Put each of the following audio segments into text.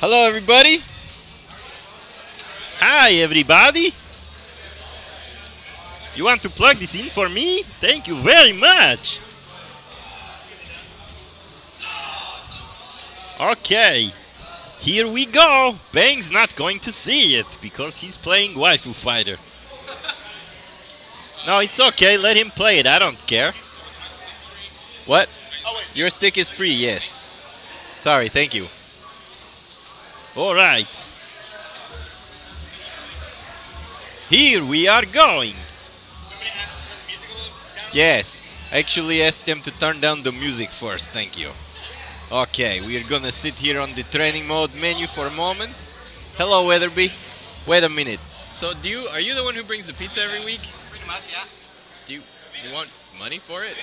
Hello, everybody. Hi, everybody. You want to plug this in for me? Thank you very much. Okay, here we go. Bang's not going to see it because he's playing Waifu Fighter. No, it's okay. Let him play it. I don't care. What? Your stick is free, yes. Sorry, thank you. All right. Here we are going. Yes. Actually asked them to turn down the music first, thank you. Okay, we are gonna sit here on the training mode menu for a moment. Hello, Weatherby. Wait a minute. So are you the one who brings the pizza every week? Pretty much, yeah. Do you want money for it?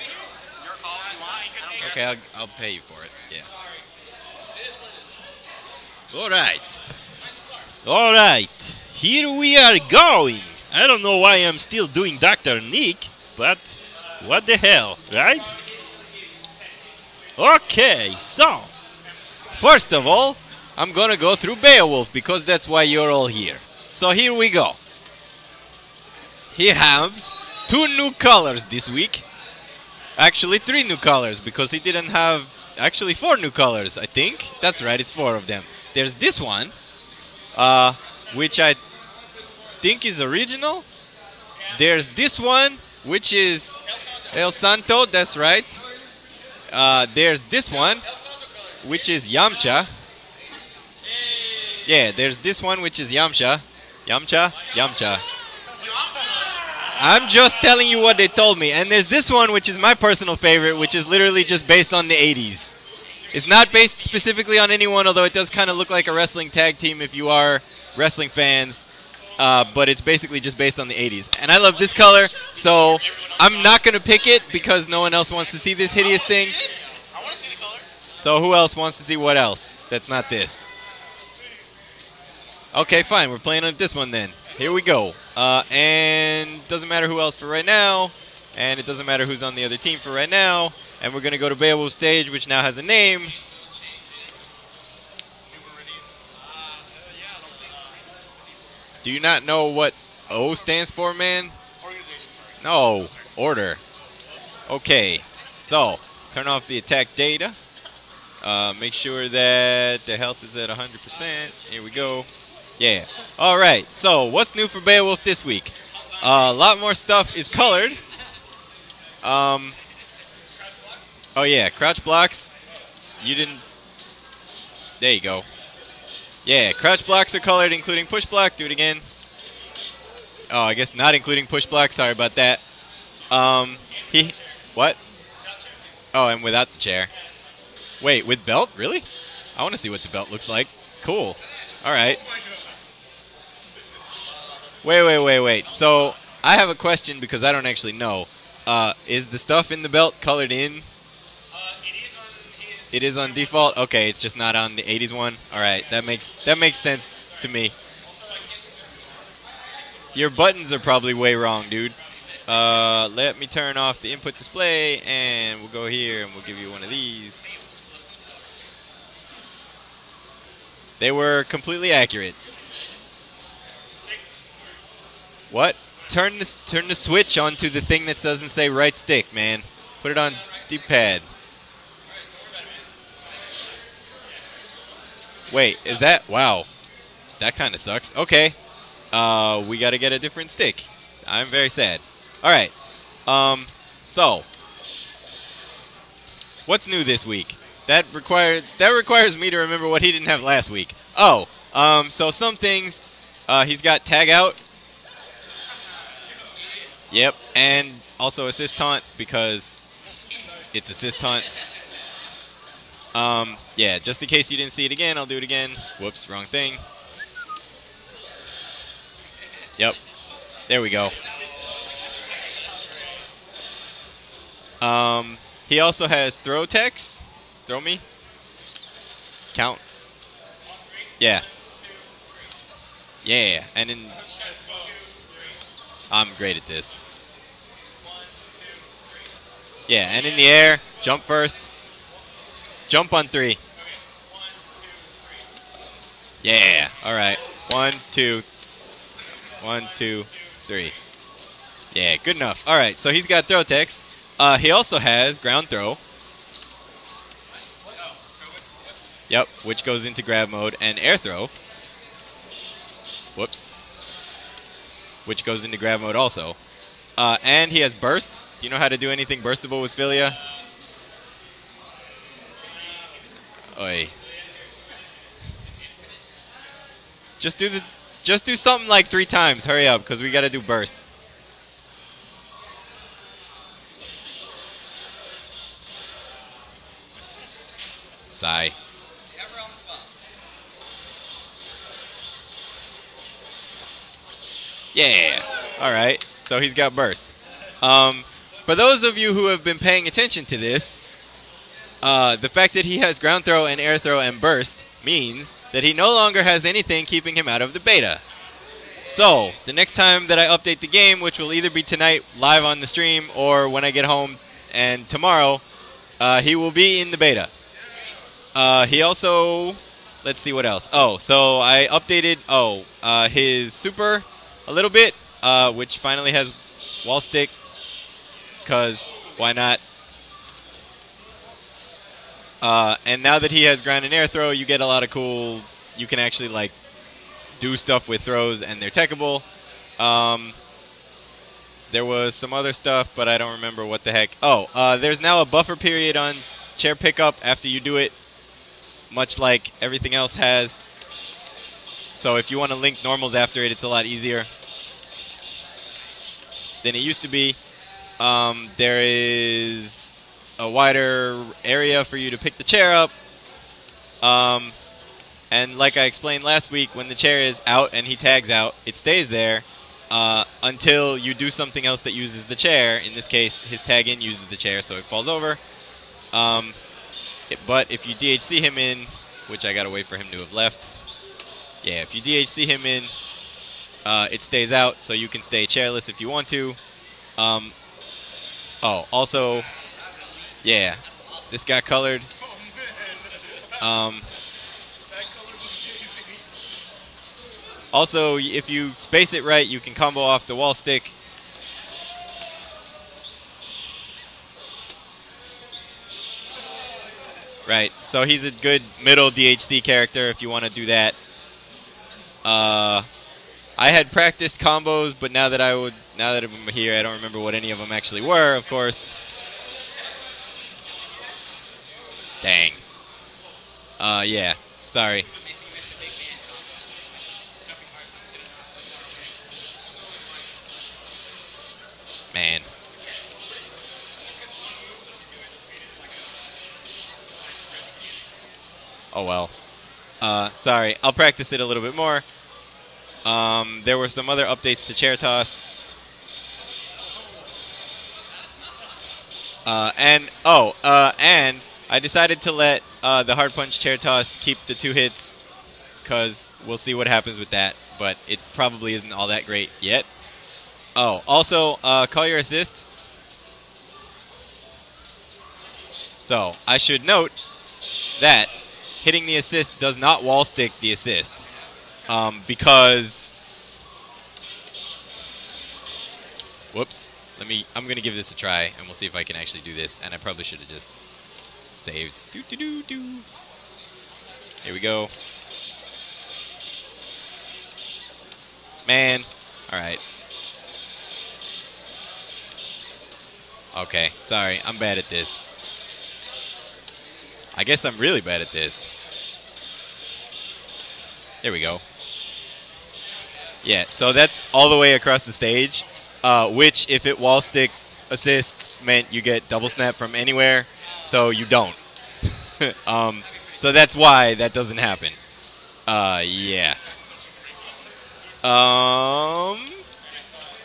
Your call if you want. Okay, I'll pay you for it. Yeah. Alright. Alright. Here we are going. I don't know why I'm still doing Dr. Nick, but what the hell, right? Okay, so First of all, I'm gonna go through Beowulf because that's why you're all here. So here we go. He has 2 new colors this week. Actually 3 new colors because he didn't have actually 4 new colors, I think. That's right, it's 4 of them. There's this one, which I think is original. There's this one, which is El Santo, that's right. There's this one, which is Yamcha. Yeah, there's this one, which is Yamcha. Yamcha. I'm just telling you what they told me. And there's this one, which is my personal favorite, which is literally just based on the 80s. It's not based specifically on anyone, although it does kind of look like a wrestling tag team if you are wrestling fans. But it's basically just based on the 80s. And I love this color, so I'm not going to pick it because no one else wants to see this hideous thing. I want to see the color. So who else wants to see what else? That's not this. Okay, fine. We're playing on this one then. Here we go. And doesn't matter who else for right now. And it doesn't matter who's on the other team for right now. And we're going to go to Beowulf stage, which now has a name. Do you not know what O stands for, man? Organization, sorry. No. Order. Okay. So, turn off the attack data. Make sure that the health is at 100%. Here we go. Yeah. All right. So, what's new for Beowulf this week? A lot more stuff is colored. Oh yeah, crouch blocks. You didn't. There you go. Yeah, crouch blocks are colored, including push block. Do it again. Oh, I guess not including push block. Sorry about that. What? Oh, and without the chair. Wait, with belt? Really? I want to see what the belt looks like. Cool. All right. Wait. So I have a question because I don't actually know. Is the stuff in the belt colored in? It is on default. Okay, it's just not on the 80s one. All right, that makes sense to me. Your buttons are probably way wrong, dude. Let me turn off the input display, and we'll go here, and we'll give you one of these. They were completely accurate. What? Turn the switch onto the thing that doesn't say right stick, man. Put it on D-pad. Wait, is that? Wow. That kind of sucks. Okay. We got to get a different stick. I'm very sad. All right. So, what's new this week? That requires me to remember what he didn't have last week. Oh, so some things, he's got tag out. Yep, and also assist taunt because it's assist taunt. Yeah, just in case you didn't see it again, I'll do it again. Whoops, wrong thing. Yep, there we go. He also has throw text. Throw me. Count. Yeah. Yeah, and then I'm great at this. Yeah, and in the air, jump first. Jump on 3. Yeah. All right. 1, 2. 1, 2, 3. Yeah, good enough. All right, so he's got throw techs. He also has ground throw. Yep, which goes into grab mode, and air throw. Whoops. Which goes into grab mode also. And he has burst. Do you know how to do anything burstable with Philia? Oi. Just do something like 3 times. Hurry up, because we got to do burst. Sigh. Yeah. All right. So he's got burst. For those of you who have been paying attention to this, the fact that he has ground throw and air throw and burst means that he no longer has anything keeping him out of the beta. So the next time that I update the game, which will either be tonight live on the stream or when I get home and tomorrow, he will be in the beta. He also, let's see what else. Oh, so I updated his super a little bit, which finally has wall stick, because why not? And now that he has ground and air throw, you get a lot of cool, you can actually like do stuff with throws and they're techable. There was some other stuff, but I don't remember what the heck. Oh, there's now a buffer period on chair pickup after you do it, much like everything else has. So if you want to link normals after it, it's a lot easier than it used to be. There is a wider area for you to pick the chair up. And like I explained last week, when the chair is out and he tags out, it stays there until you do something else that uses the chair. In this case, his tag in uses the chair, so it falls over. But if you DHC him in, which I got to wait for him to have left. Yeah, if you DHC him in, it stays out, so you can stay chairless if you want to. Oh, also, yeah, this got colored. Also, if you space it right, you can combo off the wall stick. Right, so he's a good middle DHC character if you want to do that. I had practiced combos, but now that I'm here, I don't remember what any of them actually were, of course. Dang. Yeah, sorry. Man. Oh well. Sorry, I'll practice it a little bit more. There were some other updates to chair toss. And I decided to let the hard punch chair toss keep the 2 hits, because we'll see what happens with that, but it probably isn't all that great yet. Oh, also, call your assist. So, I should note that hitting the assist does not wall stick the assist, because... Whoops. I'm going to give this a try, and we'll see if I can actually do this, and I probably should have just saved. Here we go. Man. Alright. Okay, sorry, I'm bad at this. I guess I'm really bad at this. There we go. Yeah, so that's all the way across the stage, which, if it wall stick assists, meant you get double snap from anywhere, so you don't. So that's why that doesn't happen. Yeah.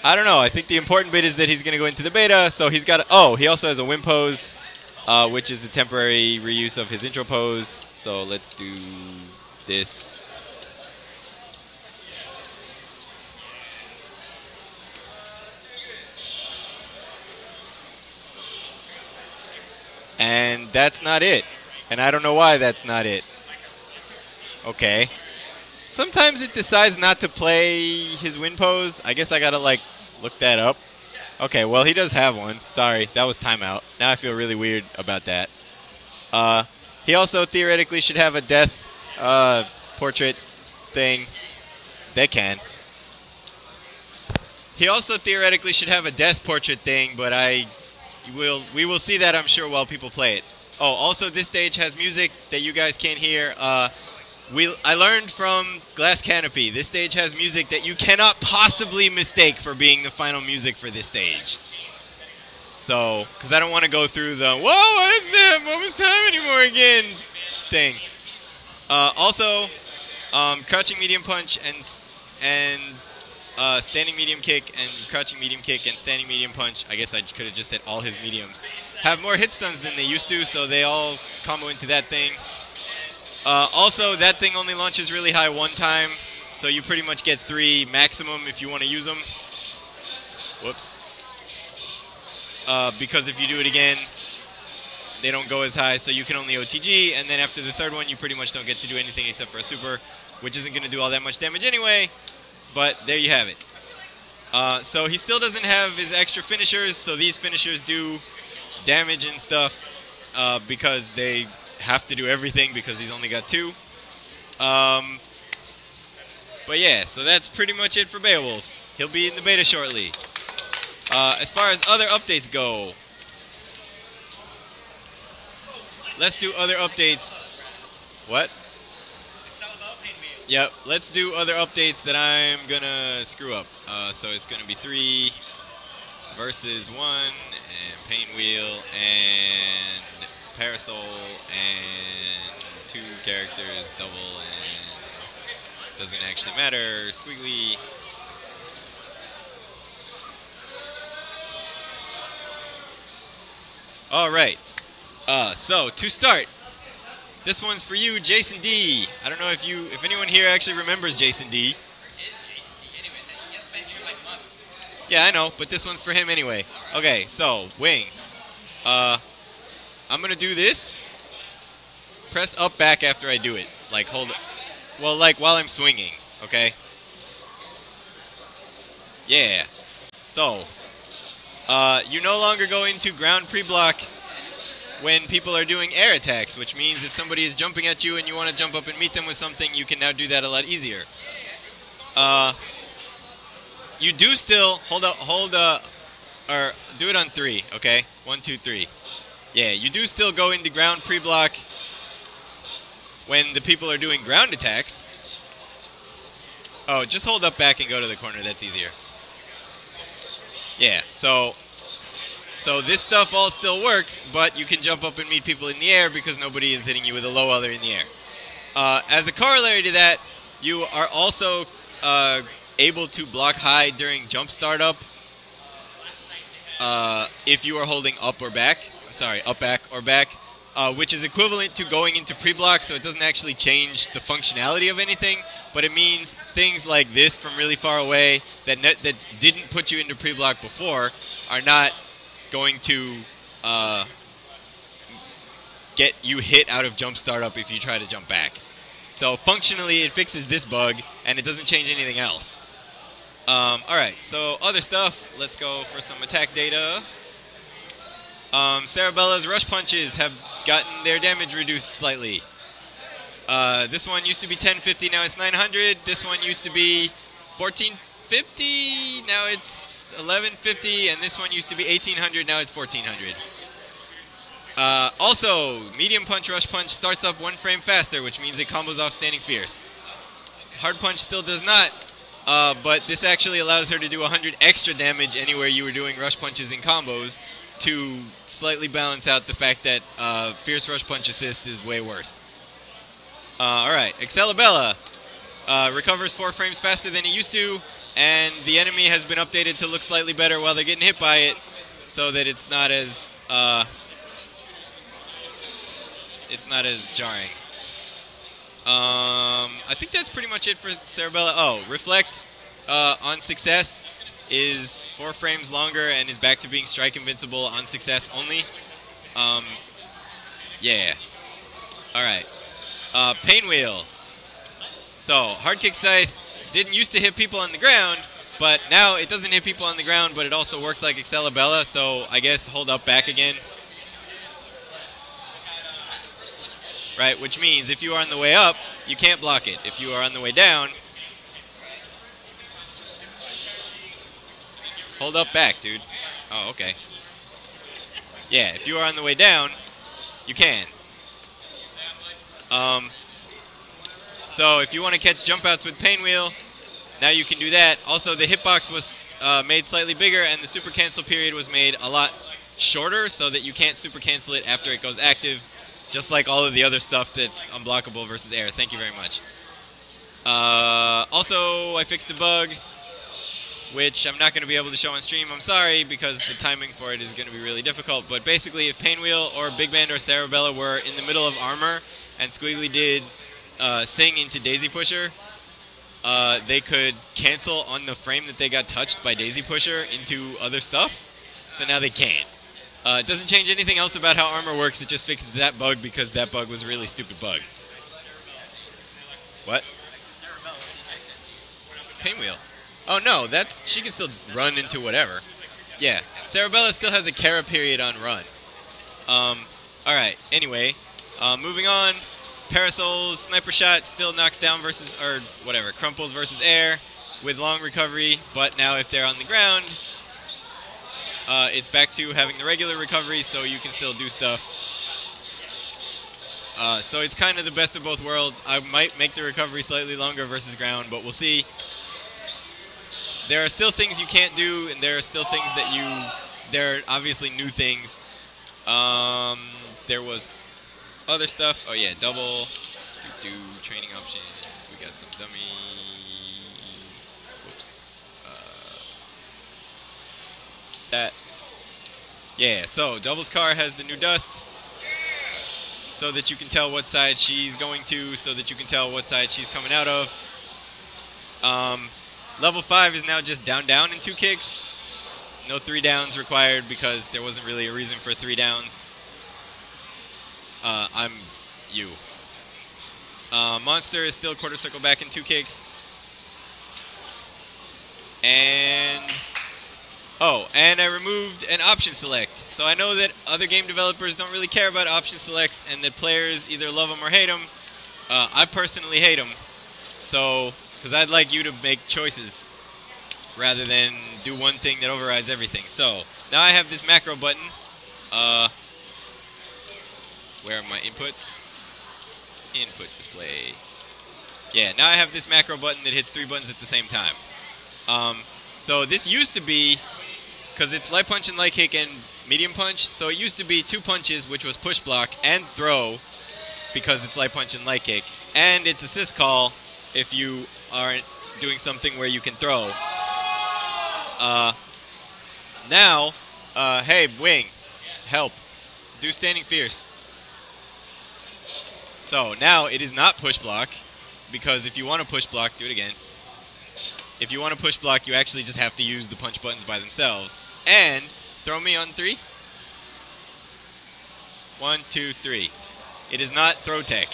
I don't know. I think the important bit is that he's going to go into the beta, so he's got... Oh, he also has a win pose, which is a temporary reuse of his intro pose. So let's do this. And that's not it. And I don't know why that's not it. Okay. Sometimes it decides not to play his win pose. I guess I gotta like look that up. Okay, well he does have one. Sorry, that was timeout. Now I feel really weird about that. He also theoretically should have a death portrait thing. They can. He also theoretically should have a death portrait thing, but we will see that, I'm sure, while people play it. Oh, also this stage has music that you guys can't hear. I learned from Glass Canopy, this stage has music that you cannot possibly mistake for being the final music for this stage. So, because I don't want to go through the, whoa, what is that? What was time anymore again thing. Also, crouching medium punch and standing medium kick and crouching medium kick and standing medium punch, I guess I could have just said all his mediums, have more hit stuns than they used to, so they all combo into that thing. Also, that thing only launches really high one time, so you pretty much get 3 maximum if you want to use them. Whoops. Because if you do it again, they don't go as high, so you can only OTG, and then after the 3rd one, you pretty much don't get to do anything except for a super, which isn't going to do all that much damage anyway, but there you have it. So he still doesn't have his extra finishers, so these finishers do damage and stuff because they have to do everything because he's only got 2. But yeah, so that's pretty much it for Beowulf. He'll be in the beta shortly. As far as other updates go, let's do other updates. What? Yep, let's do other updates that I'm gonna screw up. So it's gonna be 3 versus 1, and Pain Wheel, and Parasol, and 2 characters, double, and doesn't actually matter, Squiggly. Alright, so to start, this one's for you, Jason D. I don't know if anyone here actually remembers Jason D. Yeah, I know, but this one's for him anyway. Okay, so, Wing. I'm gonna do this. Press up back after I do it. Like, hold it. Well, like, while I'm swinging, okay? Yeah. So, you no longer go into ground pre-block when people are doing air attacks, which means if somebody is jumping at you and you want to jump up and meet them with something, you can now do that a lot easier. You do still or do it on 3, okay? 1, 2, 3. Yeah, you do still go into ground pre-block when the people are doing ground attacks. Oh, just hold up back and go to the corner. That's easier. Yeah, so this stuff all still works, but you can jump up and meet people in the air because nobody is hitting you with a low while they're in the air. As a corollary to that, you are also able to block high during jump startup if you are holding up or back. Sorry, up, back, or back, which is equivalent to going into pre-block, so it doesn't actually change the functionality of anything, but it means things like this from really far away that didn't put you into pre-block before are not going to get you hit out of jump startup if you try to jump back. So functionally, it fixes this bug, and it doesn't change anything else. Alright, so other stuff. Let's go for some attack data. Cerebella's rush punches have gotten their damage reduced slightly. This one used to be 1050, now it's 900. This one used to be 1450, now it's 1150. And this one used to be 1800, now it's 1400. Also, medium punch, rush punch starts up 1 frame faster, which means it combos off standing fierce. Hard punch still does not, but this actually allows her to do 100 extra damage anywhere you were doing rush punches in combos, to slightly balance out the fact that Fierce Rush Punch Assist is way worse. Alright, Excelabella recovers 4 frames faster than it used to, and the enemy has been updated to look slightly better while they're getting hit by it, so that it's not as jarring. I think that's pretty much it for Cerebella. Oh, Reflect on success is 4 frames longer and is back to being strike invincible on success only. Yeah. Alright. Pain Wheel. So hard kick scythe didn't used to hit people on the ground, but now it doesn't hit people on the ground, but it also works like Excelabella, so I guess hold up back again. Right, which means if you are on the way up, you can't block it. If you are on the way down, hold up back, dude. Oh, okay. Yeah, if you are on the way down, you can. So if you want to catch jump outs with Pain Wheel, now you can do that. Also, the hitbox was made slightly bigger, and the super cancel period was made a lot shorter so that you can't super cancel it after it goes active, just like all of the other stuff that's unblockable versus air. Thank you very much. Also, I fixed a bug, which I'm not going to be able to show on stream. I'm sorry, because the timing for it is going to be really difficult. But basically, if Pain Wheel or Big Band or Cerebella were in the middle of armor and Squiggly did Sing into Daisy Pusher, they could cancel on the frame that they got touched by Daisy Pusher into other stuff. So now they can't. It doesn't change anything else about how armor works. It just fixes that bug because that bug was a really stupid bug. What? Pain Wheel. Oh no, she can still run into whatever. Yeah, Cerebella still has a Kara period on run. Alright, anyway, moving on. Parasol's Sniper Shot still knocks down versus, or whatever, crumples versus air with long recovery, but now if they're on the ground, it's back to having the regular recovery, so you can still do stuff. So it's kind of the best of both worlds. I might make the recovery slightly longer versus ground, but we'll see. There are still things you can't do, and there are still things that there are obviously new things. There was other stuff. Oh yeah, double, training options. We got some dummy. Whoops. That. Yeah, so Double's car has the new dust, so that you can tell what side she's going to, so that you can tell what side she's coming out of. Level 5 is now just down in 2 kicks. No 3 downs required because there wasn't really a reason for 3 downs. I'm you. Monster is still quarter circle back in 2 kicks. And and I removed an option select. So I know that other game developers don't really care about option selects and that players either love them or hate them. I personally hate them. So, because I'd like you to make choices rather than do one thing that overrides everything. So, now I have this macro button. Where are my inputs? Input display. Yeah, now I have this macro button that hits 3 buttons at the same time. So this used to be, because it's light punch and light kick and medium punch, so it used to be 2 punches, which was push block and throw, because it's light punch and light kick, and it's assist call if you aren't doing something where you can throw. Now, hey, wing, help, do standing fierce. So now it is not push block, because if you want to push block, do it again. If you want to push block, you actually just have to use the punch buttons by themselves. And throw me on 3. 1, 2, 3. It is not throw tech.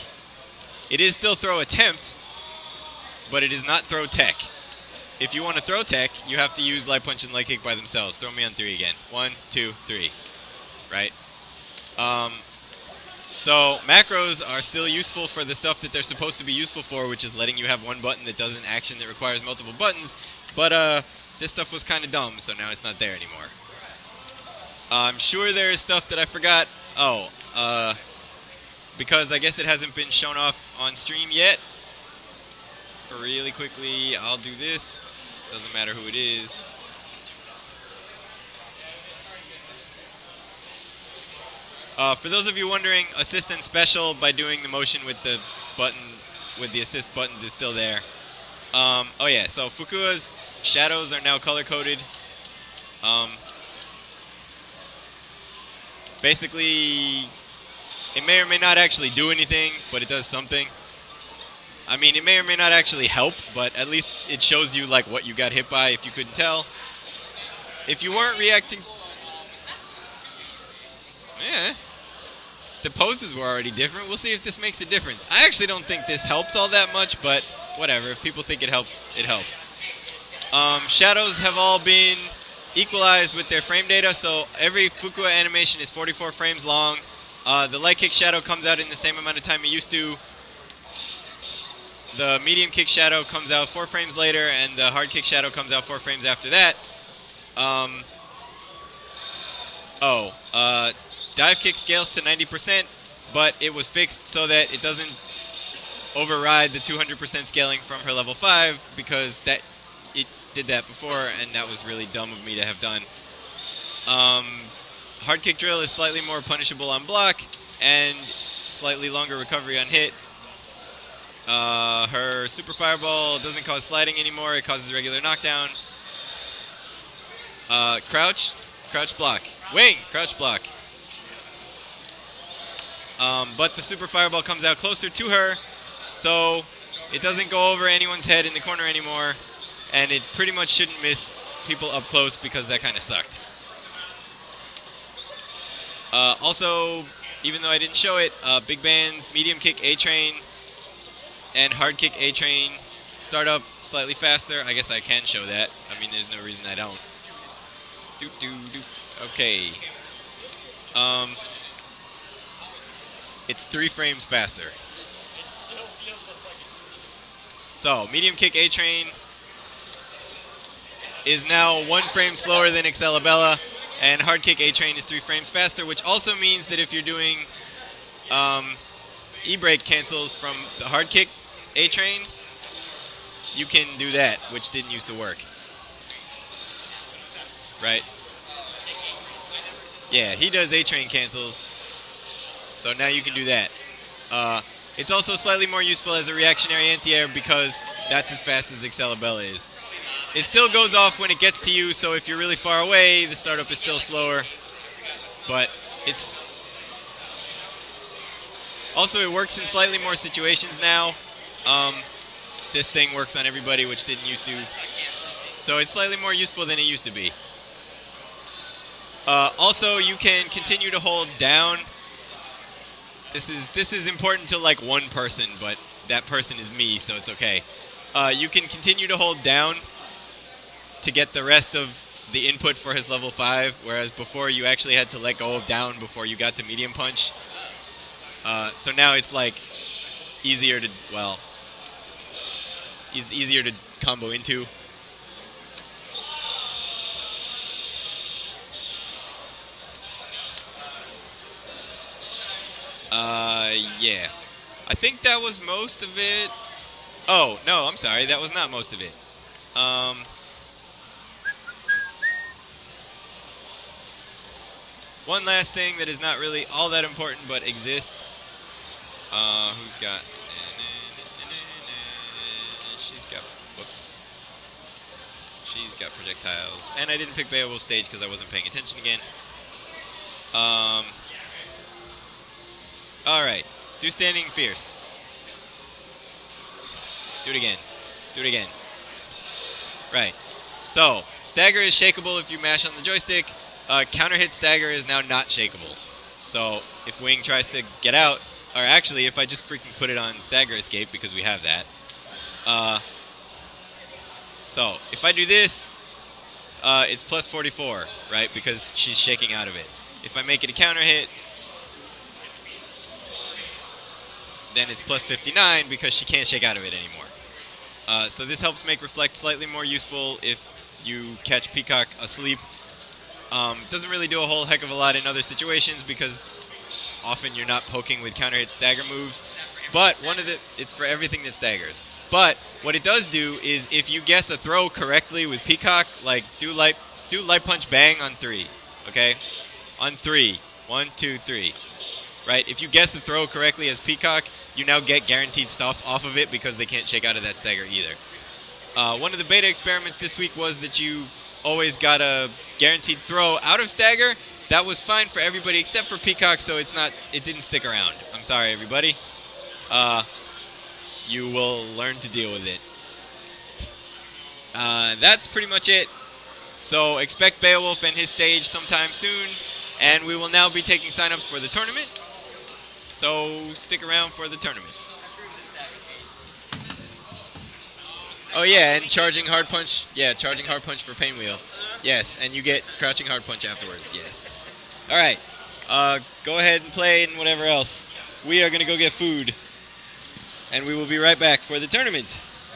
It is still throw attempt, but it is not throw tech. If you want to throw tech, you have to use light punch and light kick by themselves. Throw me on 3 again. 1, 2, 3. Right? So macros are still useful for the stuff that they're supposed to be useful for, which is letting you have one button that does an action that requires multiple buttons. But this stuff was kind of dumb, so now it's not there anymore. I'm sure there is stuff that I forgot. Oh, because I guess it hasn't been shown off on stream yet. Really quickly, I'll do this. Doesn't matter who it is. For those of you wondering, assist and special by doing the motion with the button, with the assist buttons is still there. Oh yeah, so Fukua's shadows are now color-coded. Basically, it may or may not actually do anything, but it does something. I mean, it may or may not actually help, but at least it shows you like what you got hit by if you couldn't tell. If you weren't reacting... Yeah. The poses were already different. We'll see if this makes a difference. I actually don't think this helps all that much, but whatever. If people think it helps, it helps. Shadows have all been equalized with their frame data, so every Fukua animation is 44 frames long. The light kick shadow comes out in the same amount of time it used to. The medium kick shadow comes out 4 frames later, and the hard kick shadow comes out 4 frames after that. Dive kick scales to 90%, but it was fixed so that it doesn't override the 200% scaling from her level 5, because it did that before, and that was really dumb of me to have done. Hard kick drill is slightly more punishable on block, and slightly longer recovery on hit. Her super fireball doesn't cause sliding anymore, it causes regular knockdown. Crouch block. Wing, crouch block. But the super fireball comes out closer to her, so it doesn't go over anyone's head in the corner anymore, and it pretty much shouldn't miss people up close because that kind of sucked. Also, even though I didn't show it, big bands, medium kick A-train, and hard kick A-train start up slightly faster. I guess I can show that. I mean, there's no reason I don't. Okay. It's 3 frames faster. So, medium kick A-train is now 1 frame slower than Excalibella, and hard kick A-train is 3 frames faster, which also means that if you're doing E-break cancels from the hard kick A-train, you can do that, which didn't used to work. Right? Yeah, he does A-train cancels, so now you can do that. It's also slightly more useful as a reactionary anti-air because that's as fast as Excalibella is. It still goes off when it gets to you, so if you're really far away, the startup is still slower. But it's... Also, it works in slightly more situations now. This thing works on everybody, which didn't used to. So it's slightly more useful than it used to be. Also, you can continue to hold down. This is important to like one person, but that person is me, so it's okay. You can continue to hold down to get the rest of the input for his level 5, whereas before you actually had to let go of down before you got to medium punch. So now it's like easier to, well, easier to combo into. Yeah. I think that was most of it. Oh, no, I'm sorry. That was not most of it. One last thing that is not really all that important but exists. Who's got... She's got... Whoops. She's got projectiles. And I didn't pick Beowulf stage because I wasn't paying attention again. Alright. Do standing fierce. Do it again. Do it again. Right. So, stagger is shakeable if you mash on the joystick. Counter hit stagger is now not shakeable. So, if Wing tries to get out, or actually, if I just freaking put it on stagger escape, because we have that. So, if I do this, it's plus 44, right? Because she's shaking out of it. If I make it a counter hit, then it's plus 59 because she can't shake out of it anymore. So this helps make Reflect slightly more useful if you catch Peacock asleep. Doesn't really do a whole heck of a lot in other situations because often you're not poking with counter hit stagger moves. But it's for everything that staggers. But what it does do is if you guess a throw correctly with Peacock, like do light punch bang on 3, okay? On 3, 1, 2, 3. Right? If you guess the throw correctly as Peacock, you now get guaranteed stuff off of it because they can't shake out of that stagger either. One of the beta experiments this week was that you always got a guaranteed throw out of stagger. That was fine for everybody except for Peacock, so it didn't stick around. I'm sorry, everybody. You will learn to deal with it. That's pretty much it. So expect Beowulf and his stage sometime soon, and we will now be taking signups for the tournament. So stick around for the tournament. Oh yeah, and charging hard punch. Yeah, charging hard punch for pain wheel. Yes, and you get crouching hard punch afterwards. Yes. All right. Go ahead and play and whatever else. We are gonna go get food, and we will be right back for the tournament.